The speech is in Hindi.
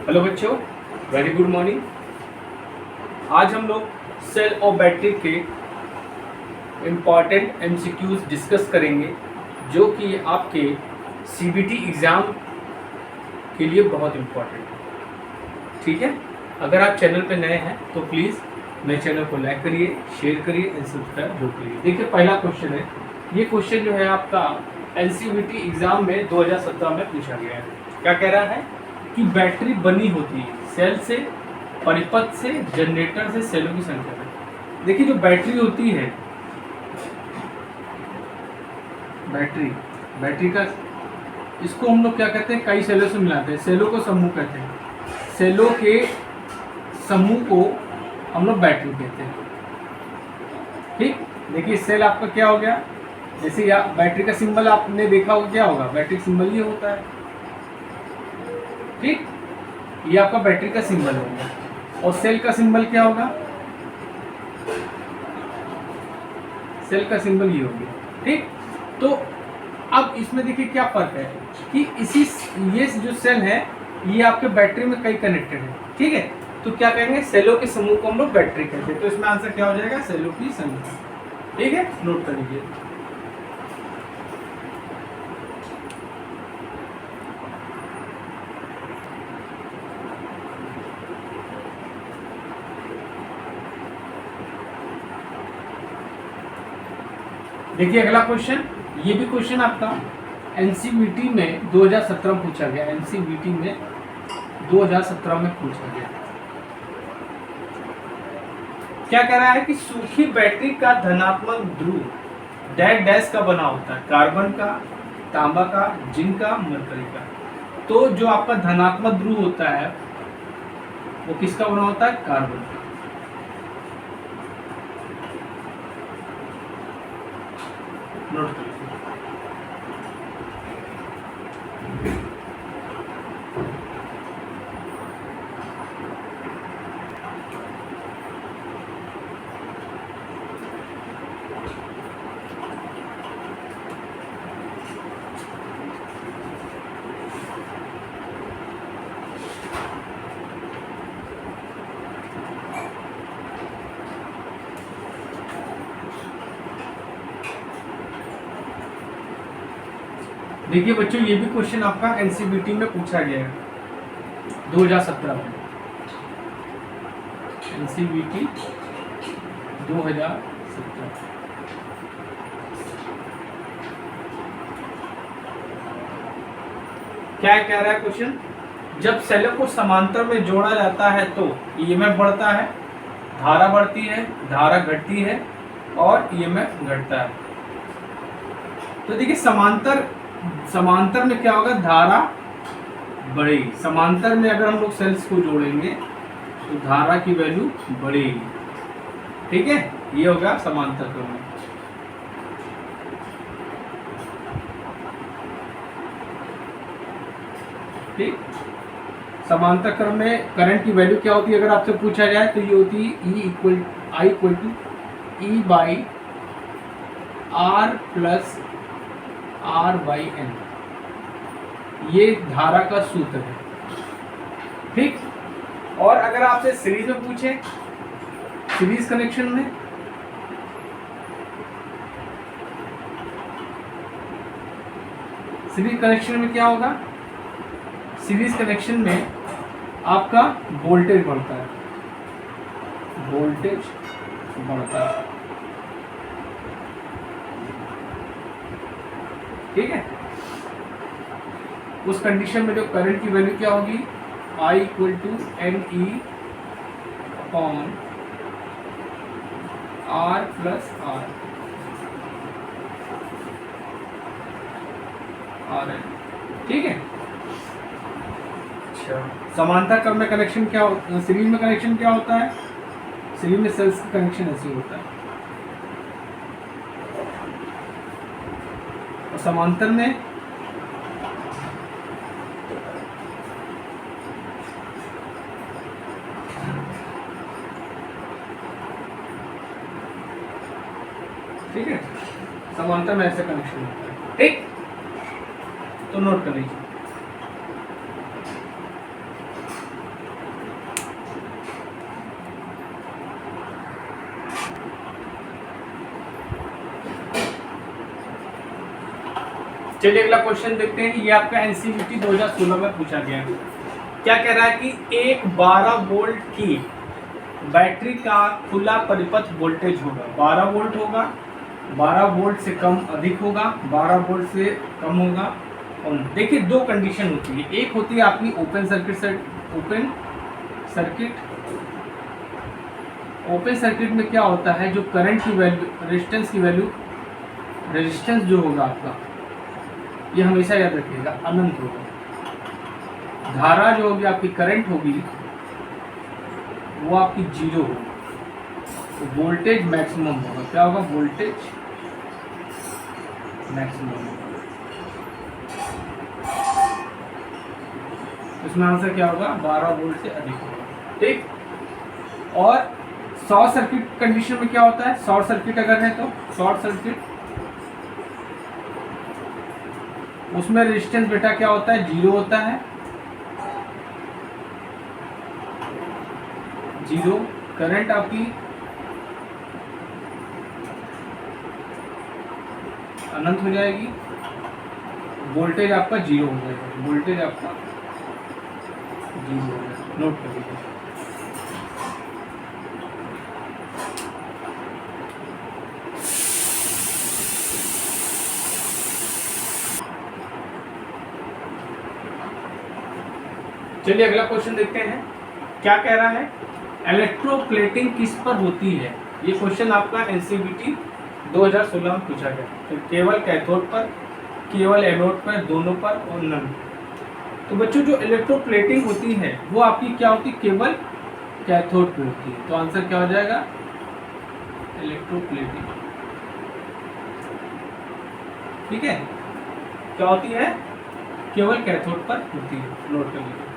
हेलो बच्चों, वेरी गुड मॉर्निंग। आज हम लोग सेल और बैटरी के इम्पॉर्टेंट एमसीक्यूज डिस्कस करेंगे जो कि आपके सीबीटी एग्ज़ाम के लिए बहुत इम्पॉर्टेंट है। ठीक है, अगर आप चैनल पे नए हैं तो प्लीज़ मेरे चैनल को लाइक करिए, शेयर करिए एंड सब्सक्राइब जरूर करिए। देखिए, पहला क्वेश्चन है, ये क्वेश्चन जो है आपका एनसीईआरटी एग्ज़ाम में 2017 में पूछा गया है। क्या कह रहा है कि बैटरी बनी होती है सेल से, परिपथ से, जनरेटर से, सेलों की संख्या में। देखिए, जो बैटरी होती है, बैटरी का इसको हम लोग क्या कहते हैं, कई सेलों से मिलाते हैं, सेलों को समूह कहते हैं। सेलों के समूह को हम लोग बैटरी कहते हैं। ठीक, देखिए सेल आपका क्या हो गया, जैसे बैटरी का सिंबल आपने देखा होगा, क्या होगा, बैटरी सिंबल ये होता है। ठीक, ये आपका बैटरी का सिंबल होगा। और सेल का सिंबल क्या होगा, सेल का सिंबल ये हो गया। ठीक, तो अब इसमें देखिए क्या फर्क है कि ये जो सेल है ये आपके बैटरी में कई कनेक्टेड है। ठीक है, तो क्या कहेंगे, सेलों के समूह को हम लोग बैटरी कहते हैं। तो इसमें आंसर क्या हो जाएगा, सेलों की संख्या। ठीक है, नोट कर लीजिए। देखिए अगला क्वेश्चन, ये भी क्वेश्चन आपका एनसीईआरटी में 2017 में पूछा गया। एनसीईआरटी में 2017 में पूछा गया। क्या कह रहा है कि सूखी बैटरी का धनात्मक ध्रुव डैश डैश का बना होता है, कार्बन का, तांबा का, जिंक का, मरकरी का। तो जो आपका धनात्मक ध्रुव होता है वो किसका बना होता है, कार्बन का। नोट करिए। देखिए बच्चों, ये भी क्वेश्चन आपका एनसीईआरटी में पूछा गया है 2017 में। एनसीईआरटी 2017। क्या कह रहा है क्वेश्चन, जब सेलों को समांतर में जोड़ा जाता है तो ईएमएफ बढ़ता है, धारा बढ़ती है, धारा घटती है और ईएमएफ घटता है। तो देखिए समांतर में क्या होगा, धारा बढ़ेगी। समांतर में अगर हम लोग सेल्स को जोड़ेंगे तो धारा की वैल्यू बढ़ेगी। ठीक है, ये होगा समांतर क्रम में। ठीक, समांतर क्रम में करंट की वैल्यू क्या होती है अगर आपसे पूछा जाए तो ये होती है I equal to E by R plus R by N। ये धारा का सूत्र है। ठीक, और अगर आपसे सीरीज में पूछे, सीरीज कनेक्शन में, सीरीज कनेक्शन में क्या होगा, सीरीज कनेक्शन में आपका वोल्टेज बढ़ता है, वोल्टेज बढ़ता है। ठीक है, उस कंडीशन में जो करंट की वैल्यू क्या होगी, I equal to NE upon R plus R RN। ठीक है, अच्छा, समांतर क्रम में कनेक्शन क्या होता, सीरीज में कनेक्शन क्या होता है, सीरीज में सेल्स का कनेक्शन ऐसे होता है, और समांतर में ठीक है, समांतर में ऐसे कनेक्शन होता है। ठीक, तो नोट कर लीजिए। चलिए अगला क्वेश्चन देखते हैं। ये आपका एनसीईआरटी 2016 में पूछा गया है। क्या कह रहा है कि एक 12 वोल्ट की बैटरी का खुला परिपथ वोल्टेज होगा 12 वोल्ट होगा, 12 वोल्ट से कम अधिक होगा, 12 वोल्ट से कम होगा। और देखिए दो कंडीशन होती है, एक होती है आपकी ओपन सर्किट में क्या होता है, जो करंट की वैल्यू, रेजिस्टेंस जो होगा आपका, ये हमेशा याद रखिएगा अनंत होगा। धारा जो होगी आपकी, करंट होगी, वो आपकी जीरो होगी। तो वोल्टेज मैक्सिमम होगा। क्या होगा? वोल्टेज मैक्सिमम होगा। इसमें आंसर क्या होगा? 12 वोल्ट से अधिक होगा। ठीक। और शॉर्ट सर्किट कंडीशन में क्या होता है? शॉर्ट सर्किट अगर है तो शॉर्ट सर्किट, उसमें रेजिस्टेंस बेटा क्या होता है? जीरो होता है। जीरो। करंट आपकी अनंत हो जाएगी। वोल्टेज आपका जीरो हो जाएगा। वोल्टेज आपका जीरो हो जाएगा। नोट कर लीजिए। चलिए अगला क्वेश्चन देखते हैं। क्या कह रहा है? इलेक्ट्रोप्लेटिंग किस पर होती है? ये क्वेश्चन आपका एनसीईआरटी 2016 में पूछा गया। तो केवल कैथोड पर, केवल एनोड पर, दोनों पर और नन। तो बच्चों जो इलेक्ट्रोप्लेटिंग होती है वो आपकी क्या होती है? केवल कैथोड पे होती है। तो आंसर क्या हो जाएगा? इलेक्ट्रोप्लेटिंग। ठीक है, क्या होती है? केवल कैथोड पर होती है। नोट कर लीजिए।